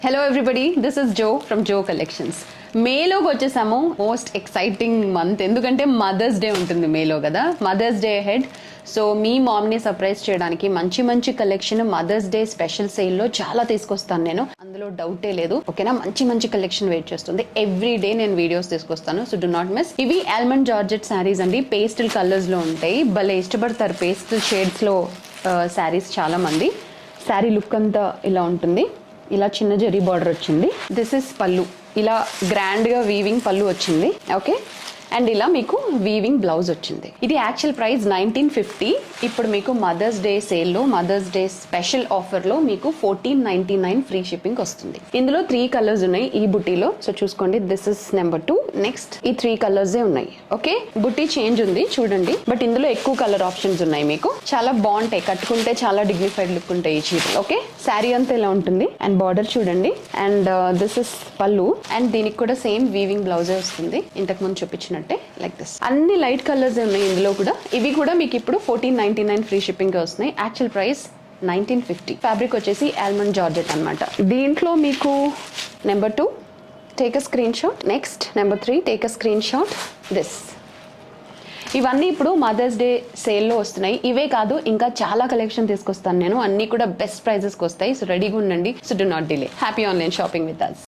Hello everybody, this is Jo from Jo collections. మేలోకి వచ్చేసాము. Most exciting month, ఎందుకంటే mother's day ఉంటుంది మేలో కదా. Mother's day ahead. సో మీ మామ్ని సర్ప్రైజ్ చేయడానికి మంచి మంచి కలెక్షన్ మదర్స్ డే స్పెషల్ సేల్లో చాలా తీసుకొస్తాను నేను, అందులో డౌటే లేదు. ఓకేనా, మంచి మంచి కలెక్షన్ వెయిట్ చేస్తుంది. ఎవ్రీ డే నేను వీడియోస్ తీసుకొస్తాను, సో డు నాట్ మిస్. ఇవి ఆల్మండ్ జార్జెట్ శారీస్ అండి, పేస్టల్ కలర్స్ లో ఉంటాయి. భలే ఇష్టపడతారు పేస్టల్ షేడ్స్ లో శారీస్ చాలా మంది. శారీ లుక్ అంతా ఇలా ఉంటుంది. ఇలా చిన్న జరీ బార్డర్ వచ్చింది. దిస్ ఇస్ పళ్ళు. ఇలా గ్రాండ్ గా వీవింగ్ పళ్ళు వచ్చింది. ఓకే, అండ్ ఇలా మీకు వీవింగ్ బ్లౌజ్ వచ్చింది. ఇది యాక్చువల్ ప్రైస్ 1950. ఇప్పుడు మీకు మదర్స్ డే సేల్లో, మదర్స్ డే స్పెషల్ ఆఫర్ లో మీకు 1499 ఫ్రీ షిప్పింగ్ వస్తుంది. ఇందులో 3 కలర్స్ ఉన్నాయి ఈ బుట్టీలో. సో చూసుకోండి, దిస్ ఇస్ నెంబర్ 2. నెక్స్ట్ ఈ 3 కలర్స్ ఉన్నాయి. ఓకే, బుట్టీ చేంజ్ ఉంది చూడండి, బట్ ఇందులో ఎక్కువ కలర్ ఆప్షన్స్ ఉన్నాయి. మీకు చాలా బాగుంటాయి, కట్టుకుంటే చాలా డిగ్నిఫైడ్ లుక్ ఉంటాయి ఈ చీరలు. ఓకే, శారీ అంతా ఇలా ఉంటుంది అండ్ బార్డర్ చూడండి. అండ్ దిస్ ఇస్ పళ్ళు, అండ్ దీనికి కూడా సేమ్ వీవింగ్ బ్లౌజే వస్తుంది, ఇంతకు ముందు చూపించిన లైక్ దిస్. అన్ని లైట్ కలర్స్ ఉన్నాయి ఇందులో కూడా. ఇవి కూడా మీకు ఇప్పుడు 1499 ఫ్రీ షిప్పింగ్ వస్తున్నాయి. Actual price 1950. ఫ్యాబ్రిక్ వచ్చేసి ఆల్మండ్ జార్జెట్ అన్నమాట. దీంట్లో మీకు number 2 take a screen shot. Next number 3 take a screen shot. This. ఇవన్నీ ఇప్పుడు మదర్స్ డే సేల్లో వస్తున్నాయి. ఇవే కాదు, ఇంకా చాలా కలెక్షన్ తీసుకొస్తాను నేను. అన్ని కూడా బెస్ట్ ప్రైజెస్కి వస్తాయి. సో రెడీగా ఉండండి. So do not delay. Happy online shopping with us.